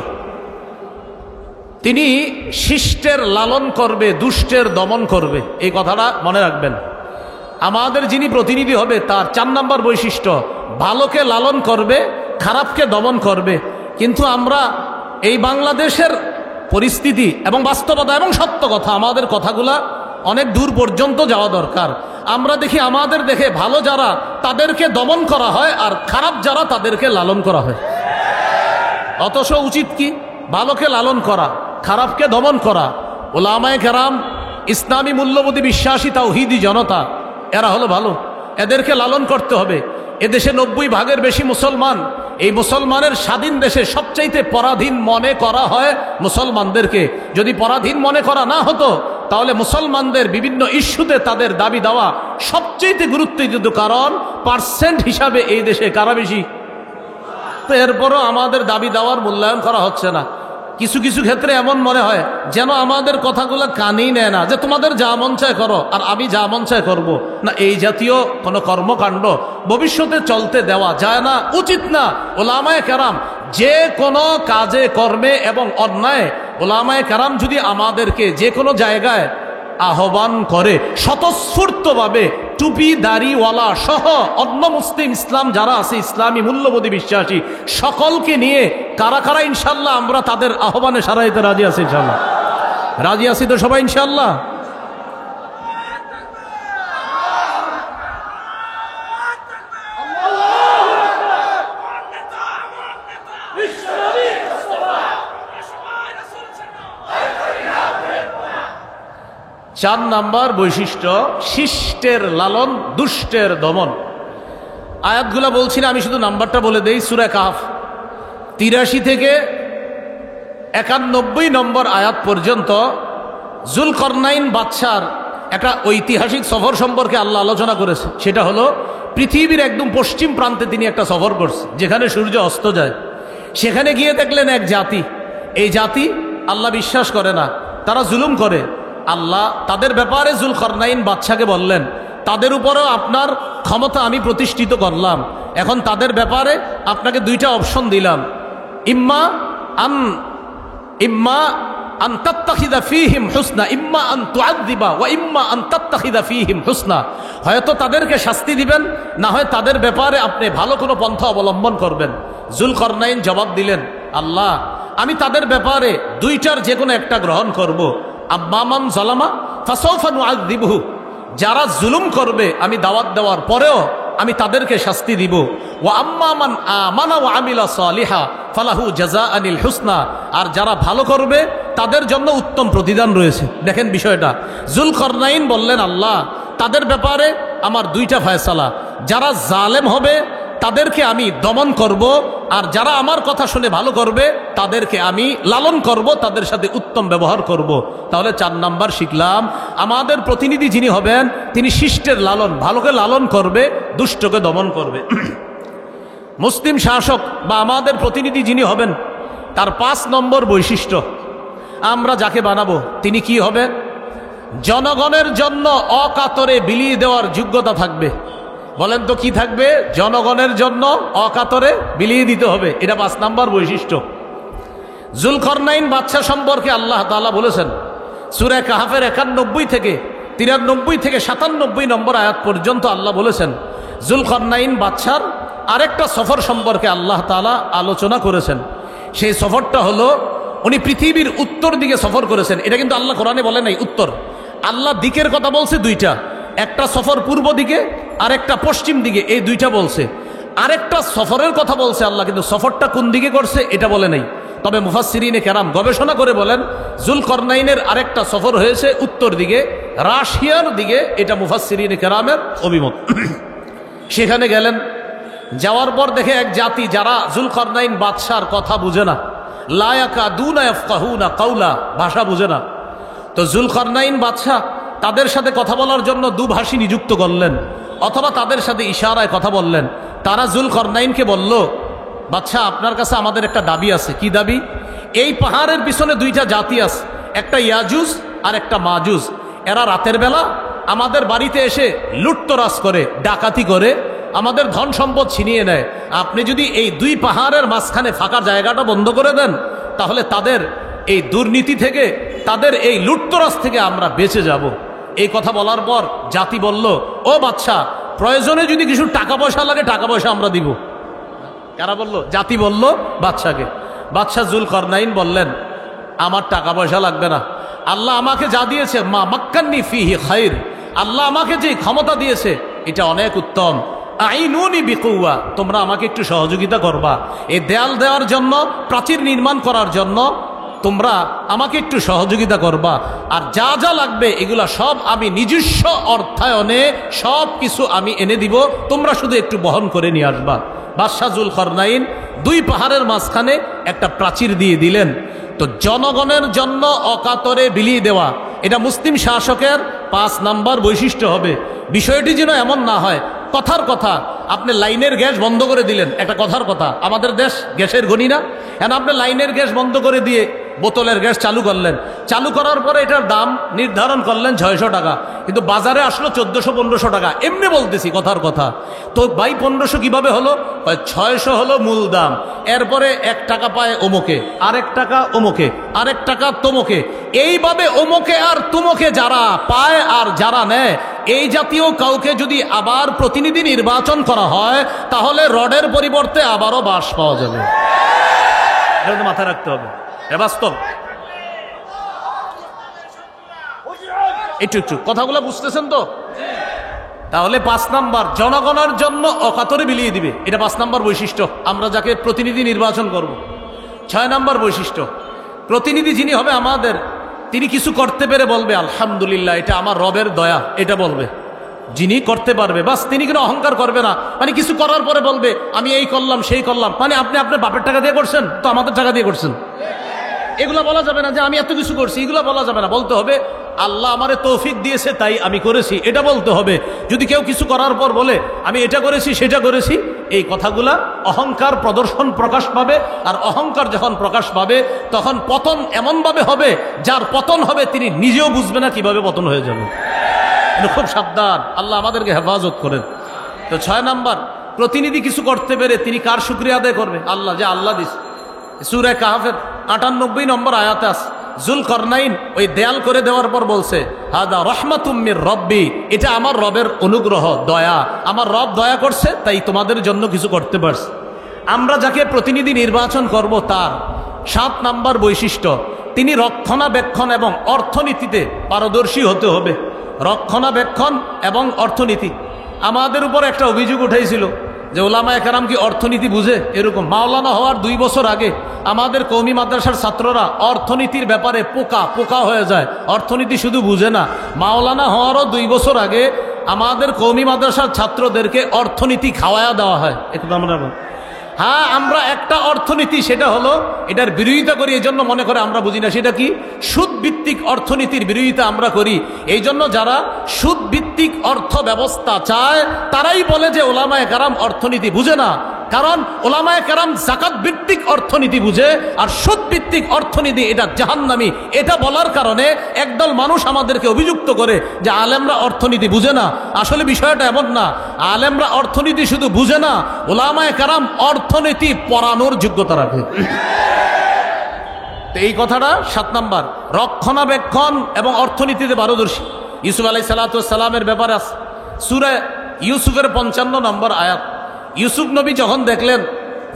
তিনি শিষ্টের লালন করবে, দুষ্টের দমন করবে। এই কথাটা মনে রাখবেন। আমাদের যিনি প্রতিনিধি হবে তার 4 নম্বর বৈশিষ্ট্য, ভালোকে লালন করবে, খারাপকে দমন করবে। কিন্তু আমরা এই বাংলাদেশের পরিস্থিতি এবং বাস্তবতা এবং সত্য কথা, আমাদের কথাগুলা অনেক দূর পর্যন্ত যাওয়া দরকার। আমরা দেখি আমাদের দেখে ভালো যারা তাদেরকে দমন করা হয়, আর খারাপ যারা তাদেরকে লালন করা হয়। অথচ উচিত কি? ভালোকে লালন করা, খারাপকে দমন করা। ওলামায়ে কেরাম, ইসলামী মূল্যবোধে বিশ্বাসী তাওহীদি জনতা, এরা হলো ভালো, এদেরকে লালন করতে হবে। এদেশে 90 ভাগের বেশি মুসলমান। এই মুসলমানের স্বাধীন দেশে সবচাইতে পরাধীন মনে করা হয় মুসলমানদেরকে। যদি পরাধীন মনে করা না হতো, তাহলে মুসলমানদের বিভিন্ন ইস্যুতে তাদের দাবি দেওয়া সবচাইতে গুরুত্ব দিত। কারণ পার্সেন্ট হিসাবে এই দেশে কারা বেশি, তো এরপরও আমাদের দাবি দেওয়ার মূল্যায়ন করা হচ্ছে না। কিছু কিছু ক্ষেত্রে এমন মনে হয় যেন আমাদের কথাগুলো কানেই নেয় না, যে তোমাদের যা মন চায় করো আর আমি যা মন চায় করবো না। এই জাতীয় কোনো কর্মকাণ্ড ভবিষ্যতে চলতে দেওয়া যায় না, উচিত না। ওলামায়ে কেরাম যে কোনো কাজে কর্মে এবং অন্যায় ওলামায়ে কেরাম যদি আমাদেরকে যে কোনো জায়গায় আহ্বান করে স্বতঃস্ফূর্তভাবে টুপি দাড়িওয়ালা সহ অন্য মুসলিম ইসলাম যারা আছে, ইসলামী মূল্যবোধী বিশ্বাসী সকলকে নিয়ে কারা কারা ইনশাল্লাহ আমরা তাদের আহ্বানে সাড়া দিতে রাজি আছি? ইনশাল্লাহ রাজি আছি তো সবাই ইনশাল্লাহ? চার নাম্বার বৈশিষ্ট্য, শিষ্টের লালন, দুষ্টের দমন। আয়াতগুলা বলছি না, আমি শুধু নাম্বারটা বলে দেই। সূরা কাহফ ৮৩ থেকে ৯১ নম্বর আয়াত পর্যন্ত জুলকরনাইন বাদশার একটা ঐতিহাসিক সফর সম্পর্কে আল্লাহ আলোচনা করেছে। সেটা হলো পৃথিবীর একদম পশ্চিম প্রান্তে তিনি একটা সফর করছে, যেখানে সূর্য অস্ত যায়। সেখানে গিয়ে দেখলেন এক জাতি, এই জাতি আল্লাহ বিশ্বাস করে না, তারা জুলুম করে। আল্লাহ তাদের ব্যাপারে জুলকরনাইন বাদশাকে বললেন, তাদের উপরেও আপনার ক্ষমতা আমি প্রতিষ্ঠিত করলাম, এখন তাদের ব্যাপারে আপনাকে দুইটা অপশন দিলাম, ইম্মা আন তাত্তাখিযা ফীহিম হুসনা ইম্মা আন তুআযযিবা ওয়া ইম্মা আন তাত্তাখিযা ফীহিম হুসনা। হয়তো তাদেরকে শাস্তি দিবেন, না হয় তাদের ব্যাপারে আপনি ভালো কোনো পন্থা অবলম্বন করবেন। জুলকরনাইন জবাব দিলেন, আল্লাহ আমি তাদের ব্যাপারে দুইটার যে কোনো একটা গ্রহণ করব। আম্মা মান যালামা ফাসাউফা নুআযযিবহু, যারা জুলুম করবে আমি দাওয়াত দেওয়ার পরেও আমি তাদেরকে শাস্তি দিব। ওয়া আম্মা মান আমানা ওয়া আমিলা সালিহা ফালাহু জাযাআনিল হুসনা, আর যারা ভালো করবে তাদের জন্য উত্তম প্রতিদান রয়েছে। দেখেন বিষয়টা, জুলকরনাইন বললেন, আল্লাহ তাদের ব্যাপারে আমার দুইটা ফয়সালা, যারা জালেম হবে তাদেরকে আমি দমন করব, আর যারা আমার কথা শুনে ভালো করবে তাদেরকে আমি লালন করব, তাদের সাথে উত্তম ব্যবহার করব। তাহলে ৪ নাম্বার শিখলাম, আমাদের প্রতিনিধি যিনি হবেন তিনি শিষ্টের লালন, ভালোকে লালন করবে, দুষ্টকে দমন করবে। মুসলিম শাসক বা আমাদের প্রতিনিধি যিনি হবেন তার ৫ নম্বর বৈশিষ্ট্য, আমরা যাকে বানাবো তিনি কি হবেন? জনগণের জন্য অকাতরে বিলিয়ে দেওয়ার যোগ্যতা থাকবে। বলেন তো কি থাকবে? জনগণের জন্য অকাতরে বিলিয়ে দিতে হবে, এটা ৫ নাম্বার বৈশিষ্ট্য। জুলকরনাইন বাদশা সম্পর্কে আল্লাহ তাআলা বলেছেন সূরা কাহফের ৯১ থেকে ৯৩ থেকে ৯৭ নম্বর আয়াত পর্যন্ত আল্লাহ বলেছেন, জুলকরনাইন বাদশার আরেকটা সফর সম্পর্কে আল্লাহ তাআলা আলোচনা করেছেন। সেই সফরটা হলো উনি পৃথিবীর উত্তর দিকে সফর করেছেন। এটা কিন্তু আল্লাহ কোরআনে বলে নাই উত্তর, আল্লাহ দিকের কথা বলছে দুইটা, একটা সফর পূর্ব দিকে আর একটা পশ্চিম দিকে, এই দুইটা বলছে। আরেকটা সফরের কথা বলছে আল্লাহ, কিন্তু সফরটা কোন দিকে করছে এটা বলে নাই। তবে মুফাসসিরিনে কেরাম গবেষণা করে বলেন জুলকরনাইনের আরেকটা সফর হয়েছে উত্তর দিকে, রাশিয়ার দিকে, এটা মুফাসসিরিনে কেরামের অভিমত। সেখানে গেলেন, যাওয়ার পর দেখে এক জাতি যারা জুলকরনাইন বাদশার কথা বুঝে না, লা ইয়াকাদুনা ইয়াফকাহুনা কাওলা, ভাষা বুঝে না। তো জুলকরনাইন বাদশা তাদের সাথে কথা বলার জন্য দুভাষী নিযুক্ত করলেন, অথবা তাদের সাথে ইশারায় কথা বললেন। তারা জুলকরনাইনকে বলল, বাদশা আপনার কাছে আমাদের একটা দাবি আছে। কি দাবি? এই পাহাড়ের পিছনে দুইটা জাতি আছে, একটা ইয়াজুজ আর একটা মাজুজ। এরা রাতের বেলা আমাদের বাড়িতে এসে লুটতরাজ করে, ডাকাতি করে, আমাদের ধন সম্পদ ছিনিয়ে নেয়। আপনি যদি এই দুই পাহাড়ের মাঝখানে ফাঁকা জায়গাটা বন্ধ করে দেন, তাহলে তাদের এই দুর্নীতি থেকে, তাদের এই লুটতরাজ থেকে আমরা বেঁচে যাব। এই কথা বলার পর জাতি বলল, ও বাদশা প্রয়োজনে যদি কিছু টাকা পয়সা লাগে টাকা পয়সা আমরা দিব। কারা বলল? জাতি বলল বাদশাকে। বাদশা জুলকরনাইন বললেন, আমার টাকা পয়সা লাগবে না, আল্লাহ আমাকে যা দিয়েছে, মা মাক্কান্নি ফিহি খাইর, আল্লাহ আমাকে যে ক্ষমতা দিয়েছে এটা অনেক উত্তম। আইনুনি বিকুয়া, তোমরা আমাকে একটু সহযোগিতা করবা, এই দেয়াল দেওয়ার জন্য, প্রাচীর নির্মাণ করার জন্য তোমরা আমাকে একটু সহযোগিতা করবা, আর যা যা লাগবে এগুলা সব আমি নিজস্ব অর্থায়নে সব কিছু আমি এনে দিব, তোমরা শুধু একটু বহন করে নিয়ে আসবা। বাদশা জুলকরনাইন দুই পাহাড়ের মাঝখানে একটা প্রাচীর দিয়ে দিলেন। তো জনগণের জন্য অকাতরে বিলিয়ে দেওয়া, এটা মুসলিম শাসকের ৫ নাম্বার বৈশিষ্ট্য হবে। বিষয়টি যেন এমন না হয় কথার কথা আপনি লাইনের গ্যাস বন্ধ করে দিলেন, একটা কথার কথা, আমাদের দেশ গ্যাসের গনি না, এখন আপনি লাইনের গ্যাস বন্ধ করে দিয়ে বোতলের গ্যাস চালু করলেন, চালু করার পরে এটার দাম নির্ধারণ করলেন 600 টাকা, কিন্তু বাজারে আসলো 1400-1500 টাকা। এমনি বলতেছি কথার কথা। তো ভাই 1500 কিভাবে হলো? 600 হলো মূল দাম, এরপরে 1 টাকা পায় অমুকে, আরেক টাকা অমুকে, আরেক টাকা তমুকে, এইভাবে অমুকে আর তুমুকে যারা পায় আর যারা নেয়, এই জাতীয় কাউকে যদি আবার প্রতিনিধি নির্বাচন করা হয় তাহলে রডের পরিবর্তে আবারও বাঁশ পাওয়া যাবে। এটা মাথায় রাখতে হবে, এটা বাস্তব। একটু কথাগুলো বুঝতেছেন তো? তাহলে 5 নাম্বার, জনগণের জন্য অকাতরে বিলিয়ে দিবে, এটা 5 নাম্বার বৈশিষ্ট্য আমরা যাকে প্রতিনিধি নির্বাচন করব। 6 নাম্বার বৈশিষ্ট্য, প্রতিনিধি যিনি হবে আমাদের, তিনি কিছু করতে পেরে বলবে আলহামদুলিল্লাহ, এটা আমার রবের দয়া, এটা বলবে। যিনি করতে পারবে, বাস, তিনি কোনো অহংকার করবে না। মানে কিছু করার পরে বলবে আমি এই করলাম সেই করলাম, মানে আপনি আপনার বাপের টাকা দিয়ে করছেন তো আমাদের টাকা দিয়ে করছেন, এগুলা বলা যাবে না। যে আমি এত কিছু করছি, এগুলা বলা যাবে না। বলতে হবে আল্লাহ আমারে তৌফিক দিয়েছে তাই আমি করেছি, এটা বলতে হবে। যদি কেউ কিছু করার পর বলে আমি এটা করেছি সেটা করেছি, এই কথাগুলা অহংকার প্রদর্শন প্রকাশ পাবে। আর অহংকার যখন প্রকাশ পাবে তখন পতন এমনভাবে হবে, যার পতন হবে তিনি নিজেও বুঝবে না কিভাবে পতন হয়ে যাবে। খুব সাবধান, আল্লাহ আমাদেরকে হেফাজত করেন। তো 6 নাম্বার, প্রতিনিধি কিছু করতে পেরে তিনি কার শুকরিয়া আদায় করবে? আল্লাহ, যে আল্লাহ দিস। সূরা কাহফের 98 নম্বর আয়াতে আছে, যুলকরনাইন ওই দেয়াল করে দেওয়ার পর বলছে হাদা রাহমাতুম মির রব্বি, এটা আমার রবের অনুগ্রহ, দয়া, আমার রব দয়া করছে তাই তোমাদের জন্য কিছু করতে পারছে। আমরা যাকে প্রতিনিধি নির্বাচন করব তার 7 নাম্বার বৈশিষ্ট্য, তিনি রক্ষণাবেক্ষণ এবং অর্থনীতিতে পারদর্শী হতে হবে। রক্ষণাবেক্ষণ এবং অর্থনীতি। আমাদের উপর একটা অভিযোগ উঠেছিল যে ওলামায়ে কেরাম কি অর্থনীতি বুঝে? এরকম মাওলানা হওয়ার 2 বছর আগে আমাদের কওমি মাদ্রাসার ছাত্ররা অর্থনীতির ব্যাপারে পোকা হয়ে যায়, অর্থনীতি শুধু বুঝে না। মাওলানা হওয়ারও 2 বছর আগে আমাদের কওমি মাদ্রাসার ছাত্রদেরকে অর্থনীতি খাওয়ায়া দেওয়া হয়। একটু আমরা, হ্যাঁ, আমরা একটা অর্থনীতি, সেটা হলো এটার বিরোধিতা করি, এই জন্য মনে করে আমরা বুঝি না। সেটা কি? সুদ ভিত্তিক অর্থনীতির বিরোধিতা আমরা করি। এই জন্য যারা সুদ ভিত্তিক অর্থ ব্যবস্থা চায় তারাই বলে যে ওলামায়ে কেরাম অর্থনীতি বুঝে না। কারণ ওলামায়ে কেরাম যাকাত ভিত্তিক অর্থনীতি বুঝে, আর সুদ ভিত্তিক অর্থনীতি এটা জাহান্নামী। এটা বলার কারণে একদল মানুষ আমাদেরকে অভিযুক্ত করে যে আলেমরা অর্থনীতি বুঝে না। আসলে বিষয়টা এমন না, আলেমরা অর্থনীতি শুধু বুঝে না, ওলামায়ে কেরাম অর্থনীতি পড়ানোর যোগ্যতা রাখে। তো এই কথাটা 7 নাম্বার, রক্ষণাবেক্ষণ এবং অর্থনীতিতে পারদর্শী। ইউসুফ আলাইহিস সালামের ব্যাপারে আছে সূরা ইউসুফের 55 নম্বর আয়াত। ইউসুফ নবী যখন দেখলেন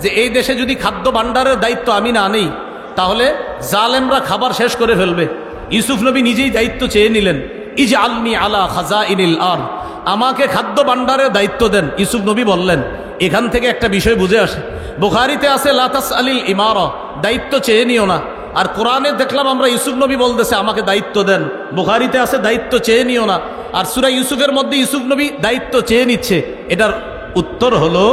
যে এই দেশে যদি খাদ্য ভাণ্ডারের দায়িত্ব আমি না নেই তাহলে জালেমরা খাবার শেষ করে ফেলবে, ইউসুফ নবী নিজেই দায়িত্ব চেয়ে নিলেন। ইজআলনি আলা খাজাইনিল আরদ, আমাকে খাদ্য ভাণ্ডারের দায়িত্ব দেন। ইউসুফ নবী বললেন, এখান থেকে একটা বিষয় বুঝে আসে, বুখারীতে আছে লা তাসআলিল ইমারা, দায়িত্ব চেয়ে নিও না। আর কোরআনে দেখলাম আমরা ইউসুফ নবী বলতেছে আমাকে দায়িত্ব দেন, বুখারীতে আছে দায়িত্ব চেয়ে নিও না। আর সূরা ইউসুফের মধ্যে ইউসুফ নবী দায়িত্ব চেয়ে নিচ্ছে। এটার উত্তর হলো,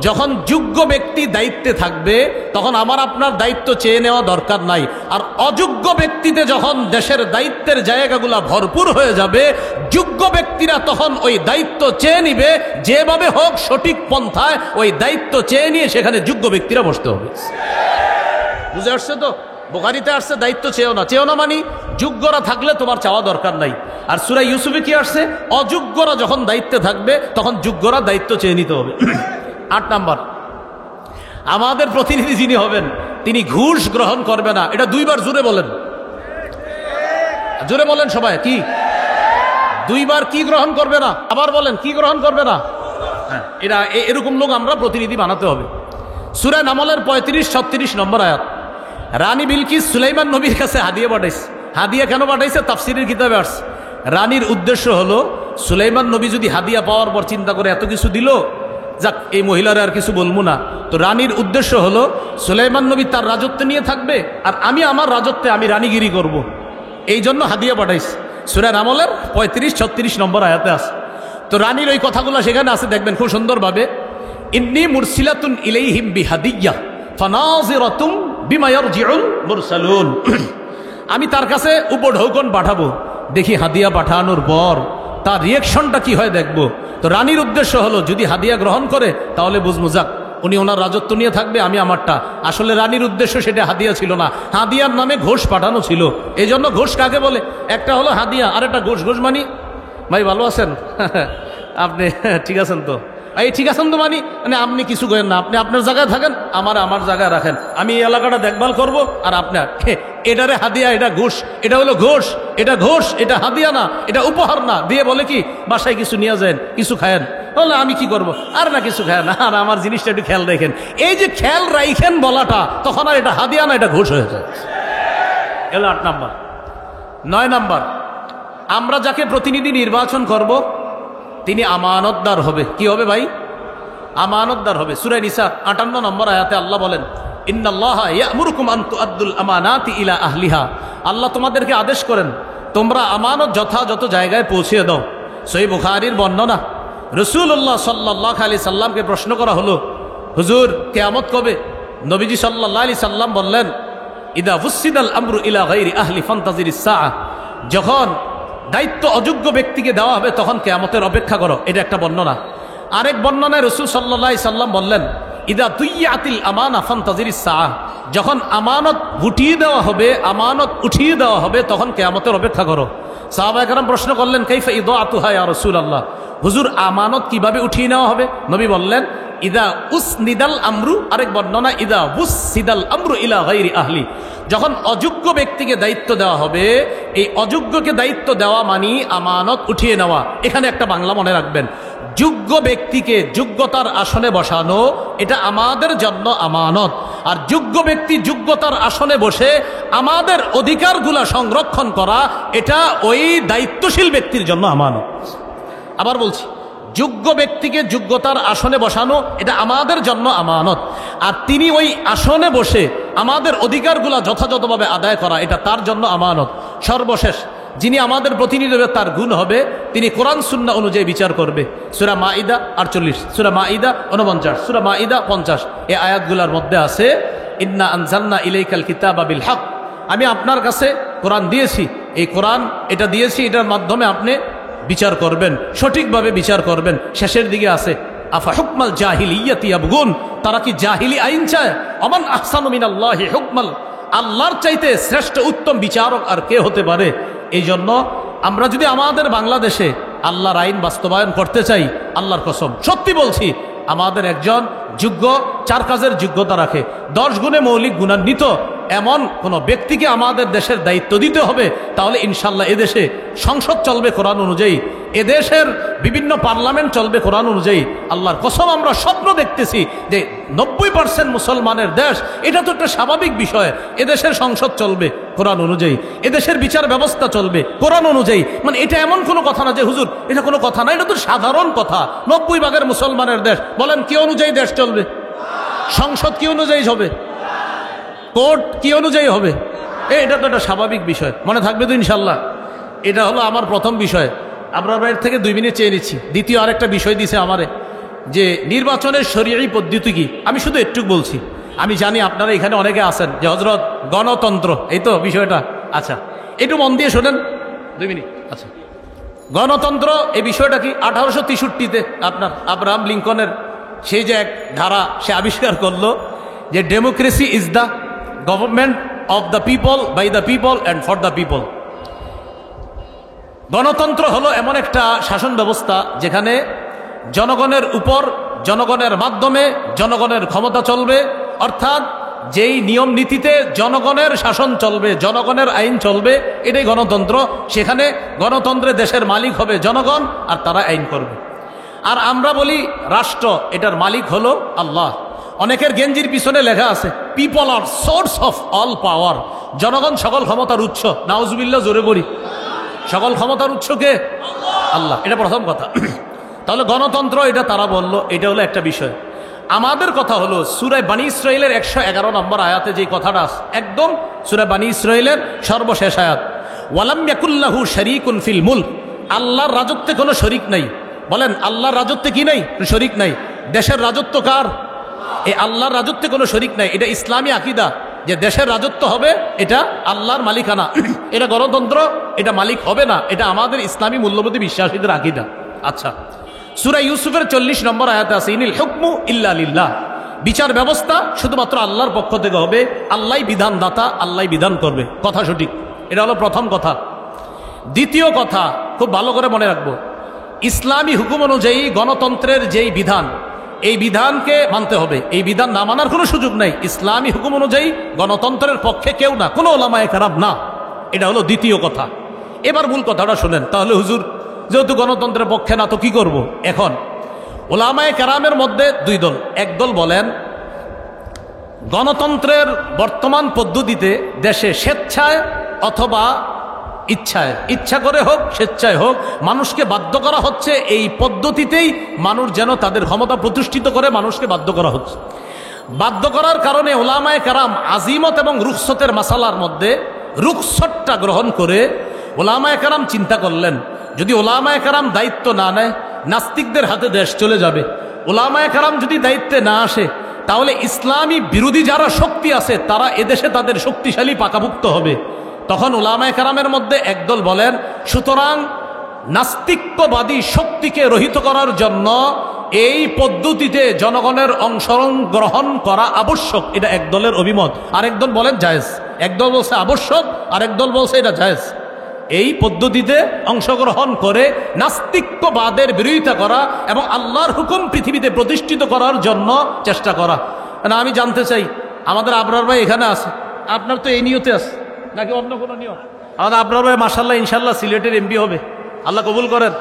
যখন যোগ্য ব্যক্তি দায়িত্বে থাকবে তখন আমার আপনার দায়িত্ব চেয়ে নেওয়া দরকার নাই। আর অযোগ্য ব্যক্তিতে যখন দেশের দায়িত্বের জায়গাগুলো ভরপুর হয়ে যাবে, যোগ্য ব্যক্তিরা তখন ওই দায়িত্ব চেয়ে নিবে, যেভাবে হোক সঠিক পন্থায় ওই দায়িত্ব চেয়ে নিয়ে সেখানে যোগ্য ব্যক্তিরা বসতে হবে। বুঝে আসছে তো? বুখারীতে আসছে দায়িত্ব চেয়েও না, চেয়েও না মানে যোগ্যরা থাকলে তোমার চাওয়া দরকার নাই। আর সূরা ইউসুফে কি আসছে? অযোগ্যরা যখন দায়িত্বে থাকবে তখন যোগ্যরা দায়িত্ব চেয়ে নিতে হবে। 8 নাম্বার, আমাদের প্রতিনিধি যিনি হবেন তিনি ঘুষ গ্রহণ করবে না। এটা 2 বার জোরে বলেন, জোরে বলেন সবাই, কি 2 বার কি গ্রহণ করবে না? আবার বলেন, কি গ্রহণ করবে না? হ্যাঁ, এটা এরকম লোক আমরা প্রতিনিধি বানাতে হবে। সূরা নামলের 35-36 নম্বর আয়াত। রানী বিলকিস সুলাইমান নবীর কাছে হাদিয়া পাঠাইছে। হাদিয়া কেন পাঠাইছে? তাফসিরের কিতাবে আসছে। রানীর উদ্দেশ্য হলো, সুলাইমান নবী যদি হাদিয়া পাওয়ার পর চিন্তা করে এত কিছু দিল, যাক এই মহিলারা আর কিছু বলবো না। তো রানীর উদ্দেশ্য হলো সুলাইমান নবী তার রাজত্ব নিয়ে থাকবে আর আমি আমার রাজত্বে আমি রানীগিরি করব। এই জন্য হাদিয়া পাঠাইছে। সূরা নামলের 35-36 নম্বর আয়াতে আছে। তো রানীর ওই কথাগুলো সেখানে আছে, দেখবেন খুব সুন্দরভাবে। ইন্নী মুরসিলাতুন ইলাইহিম বিহাদিয়্যা ফানাযিরাতুম বিমা ইয়ারজিউল মুরসালুন, আমি তার কাছে উপঢৌকন পাঠাবো, দেখি হাদিয়া পাঠানোর পর তার রিয়াকশনটা কি হয় দেখব। তো রানীর উদ্দেশ্য হলো যদি হাদিয়া গ্রহণ করে তাহলে বুঝবো যাক উনি ওনার রাজত্ব নিয়ে থাকবে, আমি আমারটা। আসলে রানীর উদ্দেশ্য সেটা হাদিয়া ছিল না, হাদিয়ার নামে ঘোষ পাঠানো ছিল। এই জন্য ঘোষ কাকে বলে? একটা হলো হাদিয়া, আর একটা ঘোষ। ঘোষ মানি ভাই ভালো আছেন আপনি? ঠিক আছেন তো? এই ঠিক আছেন তো মানে আপনি কিছু করেন না, আপনি আপনার জায়গায় থাকেন, আমার জায়গায় রাখেন, আমি এই এলাকাটা দেখভাল করব। আর আপনার এটারে হাদিয়া, এটা ঘোষ, এটা হলো ঘোষ, এটা ঘোষ, এটা হাদিয়া না, এটা উপহার না। দিয়ে বলে কি বাসায় কিছু নিয়ে যান, কিছু খায়েন। বলে আমি কি করব? আর না কিছু খায় না, আর আমার জিনিসটা একটু খেয়াল রাখেন। এই যে খেয়াল রাখেন বলাটা, তখন আর এটা হাদিয়া না, এটা ঘোষ হয়ে যায়। এলো 8 নাম্বার। 9 নাম্বার, আমরা যাকে প্রতিনিধি নির্বাচন করব তিনি আমানতদার হবে। কি হবে ভাই? আমানতদার হবে। সূরা নিসা 58 নম্বর আয়াতে আল্লাহ বলেন, ইন্নাল্লাহা ইয়া'মুরুকুম আন তুআদ্দুল আমানাতি ইলা আহলিহা। আল্লাহ তোমাদেরকে আদেশ করেন তোমরা আমানত যথাযথ জায়গায় পৌঁছে দাও। সহিহ বুখারীর বর্ণনা, রাসূলুল্লাহ সাল্লাল্লাহু আলাইহি সাল্লামকে প্রশ্ন করা হলো, হুজুর কিয়ামত কবে? নবীজি সাল্লাল্লাহু আলাইহি সাল্লাম বললেন, ইদা ফুসিদাল আমরু ইলা গায়রি আহলি ফান্তাজিরিস সাআ। যখন দায়িত্ব অযোগ্য ব্যক্তিকে দেওয়া হবে তখন কিয়ামতের অপেক্ষা করো। এটা একটা বর্ণনা। আরেক বর্ণনায় রাসূল সাল্লাল্লাহু আলাইহি সাল্লাম বললেন, ইদা দুইয়াতিল আমানা ফান্তাজিরিস সাআ। যখন আমানত গুটিয়ে দেওয়া হবে, আমানত উঠিয়ে দেওয়া হবে, তখন কিয়ামতের অপেক্ষা করো। সাহাবায়ে কেরাম প্রশ্ন করলেন, কাইফা ইদাআতুহা ইয়া রাসূলুল্লাহ, হুজুর আমানত কিভাবে উঠিয়ে নেওয়া হবে? নবী বললেন, ইদা উসনিদাল আমরু, আরেক বর্ণনা ইদা উসসিদাল আমরু ইলা গায়রি আহলি। যখন অযোগ্য ব্যক্তিকে দায়িত্ব দেওয়া হবে, এই অযোগ্যকে দায়িত্ব দেওয়া মানে আমানত উঠিয়ে নেওয়া। এখানে একটা বাংলা মনে রাখবেন, যোগ্য ব্যক্তিকে যোগ্যতার আসনে বসানো এটা আমাদের জন্য আমানত, আর যোগ্য ব্যক্তি যোগ্যতার আসনে বসে আমাদের অধিকারগুলা সংরক্ষণ করা এটা ওই দায়িত্বশীল ব্যক্তির জন্য আমানত। আবার বলছি, যোগ্য ব্যক্তিকে যোগ্যতার আসনে বসানো এটা আমাদের জন্য আমানত, আর তিনি ওই আসনে বসে আমাদের অধিকারগুলা যথাযথভাবে আদায় করা এটা তার জন্য আমানত। সর্বশেষ যিনি আমাদের প্রতিনিধি হবে তার গুণ হবে তিনি কোরআন সুন্নাহ অনুযায়ী বিচার করবে। সূরা মাঈদা 48, সূরা মাঈদা 49, সূরা মাঈদা 50 এই আয়াতগুলোর মধ্যে আছে, ইন্না আনজালনা ইলাইকাল কিতাবা বিল হক। আমি আপনার কাছে কোরআন দিয়েছি, এই কোরআন এটা দিয়েছি, এটার মাধ্যমে আপনি বিচার করবেন, সঠিকভাবে বিচার করবেন। শেষের দিকে আছে, আফা হুকমাল জাহিলিয়াতি ইয়াবগুন, তারা কি জাহিলি আইন চায়? অমান আহসানু মিনাল্লাহি হুকমাল, আল্লাহর চাইতে শ্রেষ্ঠ উত্তম বিচারক আর কে হতে পারে? এই জন্য আমরা যদি আমাদের বাংলাদেশে আল্লাহর আইন বাস্তবায়ন করতে চাই, আল্লাহর কসম সত্যি বলছি, আমাদের একজন যোগ্য, 4 কাজের যোগ্যতা রাখে, 10 গুণে মৌলিক গুণান্বিত এমন কোন ব্যক্তিকে আমাদের দেশের দায়িত্ব দিতে হবে। তাহলে ইনশাল্লাহ এদেশে সংসদ চলবে কোরআন অনুযায়ী, এদেশের বিভিন্ন পার্লামেন্ট চলবে কোরআন অনুযায়ী। আল্লাহর কসম আমরা স্বপ্ন দেখতেছি যে 90% মুসলমানের দেশ, এটা তো একটা স্বাভাবিক বিষয়। এদেশের সংসদ চলবে কোরআন অনুযায়ী, এদেশের বিচার ব্যবস্থা চলবে কোরআন অনুযায়ী। মানে এটা এমন কোনো কথা না যে হুজুর এটা কোনো কথা না, এটা তো সাধারণ কথা। 90 ভাগের মুসলমানের দেশ, বলেন কি অনুযায়ী দেশ চলবে? সংসদ কি অনুযায়ী হবে? কোর্ট কি অনুযায়ী হবে? এটা তো একটা স্বাভাবিক বিষয়, মনে থাকবে তো ইনশাল্লাহ। এটা হলো আমার প্রথম বিষয়। আপনার বাইরে থেকে 2 মিনিট চেয়ে নিচ্ছি। দ্বিতীয় আরেকটা বিষয় দিছে আমারে, যে নির্বাচনের শরীয়ী পদ্ধতি কি। আমি শুধু একটু বলছি, আমি জানি আপনারা এখানে অনেকে আছেন যে হযরত গণতন্ত্র, এই তো বিষয়টা। আচ্ছা একটু মন দিয়ে শোনেন 2 মিনিট। আচ্ছা, গণতন্ত্র এই বিষয়টা কি? 1863-তে আপনার আব্রাহাম লিঙ্কনের সেই যে এক ধারা সে আবিষ্কার করলো যে democracy is the government of the people, by the people and for the people. গণতন্ত্র হলো এমন একটা শাসন ব্যবস্থা যেখানে জনগণের উপর, জনগণের মাধ্যমে জনগণের ক্ষমতা চলবে, অর্থাৎ যেই নিয়ম নীতিতে জনগণের শাসন চলবে, জনগণের আইন চলবে, এটাই গণতন্ত্র। সেখানে গণতন্ত্রে দেশের মালিক হবে জনগণ, আর তারা আইন করবে। আর আমরা বলি রাষ্ট্র, এটার মালিক হলো আল্লাহ। অনেকের গেঞ্জির পিছনে লেখা আছে people are source of all power, জনগণ সকল ক্ষমতার উৎস। নাউজুবিল্লাহ, জোরে বলি, সকল ক্ষমতার উৎস কে? আল্লাহ। এটা প্রথম কথা। তাহলে গণতন্ত্র এটা তারা বলল, এটা হলো একটা বিষয়। আমাদের কথা হলো সূরা বানী ইসরাঈলের 111 নম্বর আয়াতে যে কথাটা একদম সূরা বানী ইসরাঈলের সর্বশেষ আয়াত, ওয়ালাম ইয়াকুল্লাহু শারীকুন ফিল মুলক, আল্লাহর রাজত্বে কোনো শরীক নাই। বলেন আল্লাহর রাজত্বে কি নাই? শরীক নাই। দেশের রাজত্ব কার? এই আল্লাহর রাজত্বে কোনো শরীক নাই। এটা ইসলামী আকীদা যে দেশের রাজত্ব হবে এটা আল্লাহর মালিকানা, এটা গণতন্ত্র, এটা মালিক হবে না। এটা আমাদের ইসলামী মূল্যবোধে বিশ্বাসীদের আকীদা। আচ্ছা, সূরা ইউসুফের 40 নম্বর আয়াতে আছে, ইনিল হুকমু ইল্লা লিল্লাহ, বিচার ব্যবস্থা শুধুমাত্র আল্লাহর পক্ষ থেকে হবে। আল্লাহই বিধানদাতা, আল্লাহই বিধান করবে। কথা সঠিক। এটা হলো প্রথম কথা। দ্বিতীয় কথা খুব ভালো করে মনে রাখবো, ইসলামী হুকুম অনুযায়ী গণতন্ত্রের যেই বিধান, এই বিধানকে মানতে হবে। এই বিধান না মানার কোনো সুযোগ নাই। ইসলামী হুকুম অনুযায়ী গণতন্ত্রের পক্ষে কেউ না, কোনো ওলামায়ে কেরাম না। এটা হলো দ্বিতীয় কথা। এবার মূল কথাটা শোনেন। তাহলে হুজুর যেহেতু গণতন্ত্রের পক্ষে না, তো কি করব? এখন ওলামায়ে কেরামের মধ্যে দুই দল। এক দল বলেন গণতন্ত্রের বর্তমান পদ্ধতিতে দেশে স্বেচ্ছায় অথবা ইচ্ছা করে হোক স্বেচ্ছায় হোক মানুষকে বাধ্য করা হচ্ছে। এই পদ্ধতিতেই মানুষ যেন তাদের ক্ষমতা প্রতিষ্ঠিত করে, মানুষকে বাধ্য করা হচ্ছে। বাধ্য করার কারণে ওলামায়ে কেরাম আজিমত এবং রুখসতের মাসালার মধ্যে রুখসতটা গ্রহণ করে ওলামায়ে কেরাম চিন্তা করলেন, যদি ওলামায়ে কেরাম দায়িত্ব না নেয় নাস্তিকদের হাতে দেশ চলে যাবে। ওলামায়ে কেরাম যদি দায়িত্বে না আসে তাহলে ইসলামী বিরোধী যারা শক্তি আছে তারা এদেশে তাদের শক্তিশালী পাকাভুক্ত হবে। তখন ওলামায়ে কেরামের মধ্যে একদল বলেন, সুতরাং নাস্তিক্যবাদী শক্তিকে রহিত করার জন্য এই পদ্ধতিতে জনগণের অংশগ্রহণ করা আবশ্যক। এটা এক দলের অভিমত। আরেক দল বলেন জায়েজ। একদল বলছে আবশ্যক, আরেক দল বলছে এটা জায়েজ। এই পদ্ধতিতে অংশগ্রহণ করে নাস্তিক্যবাদের বিরোধিতা করা এবং আল্লাহর হুকুম পৃথিবীতে প্রতিষ্ঠিত করার জন্য চেষ্টা করা। না, আমি জানতে চাই, আমাদের আবরার ভাই এখানে আছে, আপনার তো এই নিয়তে আছে নাকি অন্য কোনো নিয়ম? আমাদের আবরার ভাই মাশাআল্লাহ ইনশাআল্লাহ সিলেটের এমপি হবে, আল্লাহ কবুল করেন।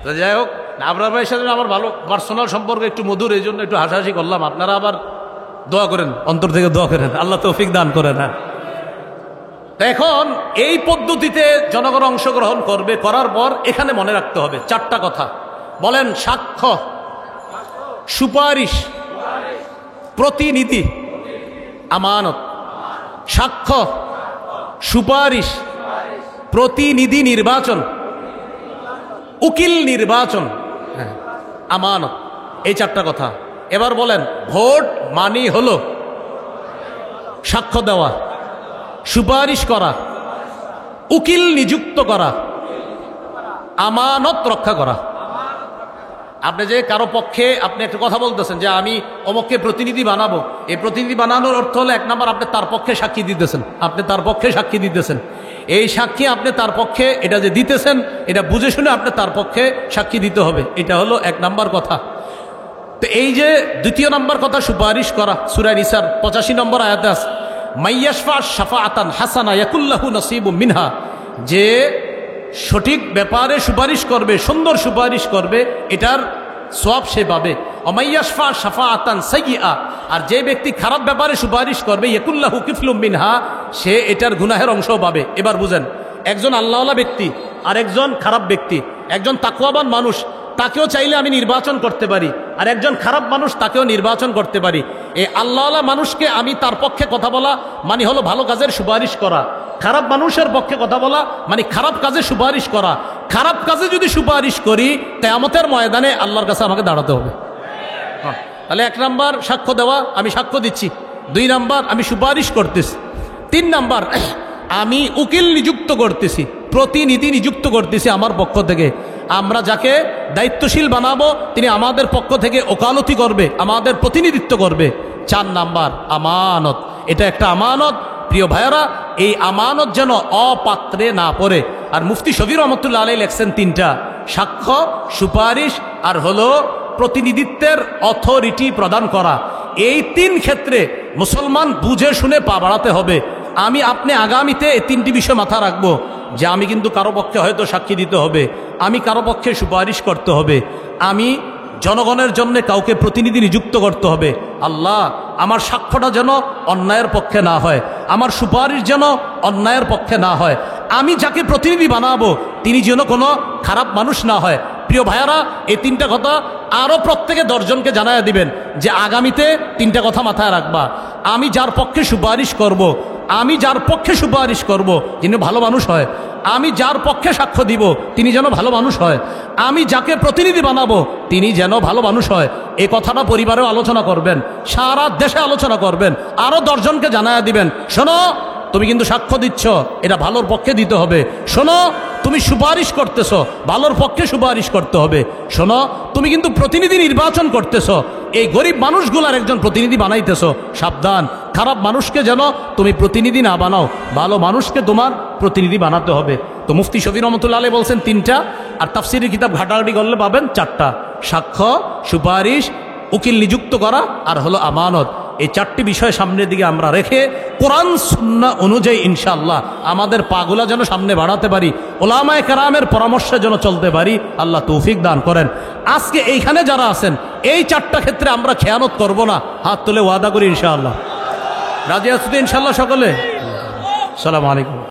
তো যাই হোক, আবরার ভাইয়ের সাথে আমার ভালো পার্সোনাল সম্পর্ক একটু মধুর, এই জন্য একটু হাসাহাসি করলাম। আপনারা আবার দোয়া করেন, অন্তর থেকে দোয়া করেন, আল্লাহ তৌফিক দান করেন। হ্যাঁ, এখন এই পদ্ধতিতে জনগণ অংশগ্রহণ করবে, করার পর এখানে মনে রাখতে হবে চারটা কথা। বলেন সাক্ষ্য, সুপারিশ, প্রতিনিধি, আমানত। সাক্ষ্য, সুপারিশ, প্রতিনিধি নির্বাচন, উকিল নির্বাচন, আমানত। এই চারটা কথা। এবার বলেন ভোট মানি হলো সাক্ষ্য দেওয়া, সুপারিশ করা, উকিল নিযুক্ত করা, আমানত রক্ষা করা। আপনি যে কারো পক্ষে আপনি একটা কথা বলতেছেন যে আমি অমুককে প্রতিনিধি বানাবো, এই প্রতিনিধি বানানোর অর্থ হলো এক নাম্বার আপনি তার পক্ষে সাক্ষী দিতেছেন। আপনি তার পক্ষে সাক্ষী দিতেছেন। এই সাক্ষী আপনি তার পক্ষে এটা যে দিতেছেন এটা বুঝে শুনে আপনি তার পক্ষে সাক্ষী দিতে হবে। এটা হলো এক নাম্বার কথা। তো এই যে দ্বিতীয় নাম্বার কথা সুপারিশ করা, সূরা নিসার 85 নম্বর আয়াতে আছে, মাইয়াশফা শাফাআতান হাসানা ইয়াকুল্লাহু নসিবুম মিনহা। যে সঠিক ব্যাপারে সুপারিশ করবে, সুন্দর সুপারিশ করবে, এটার সওয়াব সে পাবে। অমাইয়াশফা শাফাআতান সাইয়্যিআ, আর যে ব্যক্তি খারাপ ব্যাপারে সুপারিশ করবে ইয়াকুল্লাহু কিফলুম মিনহা, সে এটার গুনাহের অংশও পাবে। এবার বুঝেন, একজন আল্লাহওয়ালা ব্যক্তি আর একজন খারাপ ব্যক্তি, একজন তাকওয়াবান মানুষ তাকেও চাইলে আমি নির্বাচন করতে পারি, আর একজন খারাপ মানুষ তাকেও নির্বাচন করতে পারি। এই আল্লাহওয়ালা মানুষকে আমি তার পক্ষে কথা বলা মানে হলো ভালো কাজের সুপারিশ করা, খারাপ মানুষের পক্ষে কথা বলা মানে খারাপ কাজে সুপারিশ করা। খারাপ কাজে যদি সুপারিশ করি কিয়ামতের ময়দানে আল্লাহর কাছে আমাকে দাঁড়াতে হবে। তাহলে এক নাম্বার সাক্ষ্য দেওয়া, আমি সাক্ষ্য দিচ্ছি। দুই নাম্বার আমি সুপারিশ করতেছি। তিন নাম্বার আমি উকিল নিযুক্ত করতেছি, প্রতিনিধি নিযুক্ত করতেছি আমার পক্ষ থেকে। আমরা যাকে দায়িত্বশীল বানাবো তিনি আমাদের পক্ষ থেকে ওকালতি করবে, আমাদের প্রতিনিধিত্ব করবে। চার নাম্বার আমানত। এটা একটা আমানত। প্রিয় ভাইয়েরা, এই আমানত যেন অপাত্রে না পড়ে। আর মুফতি শফি রহমতুল্লাহ আলাইহি লেখছেন তিনটা: সাক্ষ্য, সুপারিশ আর হলো প্রতিনিধিত্বের অথরিটি প্রদান করা। এই তিন ক্ষেত্রে মুসলমান বুঝে শুনে পা বাড়াতে হবে। আমি আপনি আগামীতে এই তিনটি বিষয় মাথা রাখবো যে আমি কিন্তু কারো পক্ষে হয়তো সাক্ষী দিতে হবে, আমি কারো পক্ষে সুপারিশ করতে হবে, আমি জনগণের জন্য কাউকে প্রতিনিধি নিযুক্ত করতে হবে। আল্লাহ, আমার সাক্ষ্যটা যেন অন্যায়ের পক্ষে না হয়, আমার সুপারিশ যেন অন্যায়ের পক্ষে না হয়, আমি যাকে প্রতিনিধি বানাবো তিনি যেন কোনো খারাপ মানুষ না হয়। প্রিয় ভাইয়ারা, এই তিনটা কথা আরও প্রত্যেকে 10 জনকে জানায়া দিবেন যে আগামীতে তিনটা কথা মাথায় রাখবা। আমি যার পক্ষে সুপারিশ করব, আমি যার পক্ষে সুপারিশ করব যিনি ভালো মানুষ হয়, আমি যার পক্ষে সাক্ষ্য দিব তিনি যেন ভালো মানুষ হয়, আমি যাকে প্রতিনিধি বানাবো তিনি যেন ভালো মানুষ হয়। এই কথাটা পরিবারেও আলোচনা করবেন, সারা দেশে আলোচনা করবেন, আরও 10 জনকে জানায়া দিবেন, শোনো তুমি কিন্তু সাক্ষ্য দিচ্ছ, এটা ভালোর পক্ষে দিতে হবে। শোনো তুমি তুমি সুপারিশ করতেছো, ভালোর পক্ষে সুপারিশ করতে হবে। শোনো, তুমি কিন্তু প্রতিনিধি নির্বাচন করতেছো, এই গরিব মানুষগুলার একজন প্রতিনিধি বানাইতেছো, সাবধান, খারাপ মানুষকে যেন তুমি প্রতিনিধি না বানাও, ভালো মানুষকে তোমার প্রতিনিধি বানাতে হবে। তো মুফতি শফি রহমতুল্লাহ আলাইহি বলছেন 3টা, আর তাফসিরের কিতাব ঘাটাঘাটি করলে পাবেন 4টা। সাক্ষ্য, সুপারিশ, উকিল নিযুক্ত করা, আর হলো আমানত। এই 4টি বিষয় সামনের দিকে আমরা রেখে কোরআন সুন্নাহ অনুযায়ী ইনশাআল্লাহ আমাদের পাগুলা যেন সামনে বাড়াতে পারি, ওলামায়ে কেরামের পরামর্শে যেন চলতে পারি। আল্লাহ তৌফিক দান করেন। আজকে এইখানে যারা আছেন এই 4টা ক্ষেত্রে আমরা খেয়ানত করব না, হাত তুলে ওয়াদা করি ইনশাআল্লাহ। রাজি আছেন ইনশাআল্লাহ সকলে? আসসালামু আলাইকুম।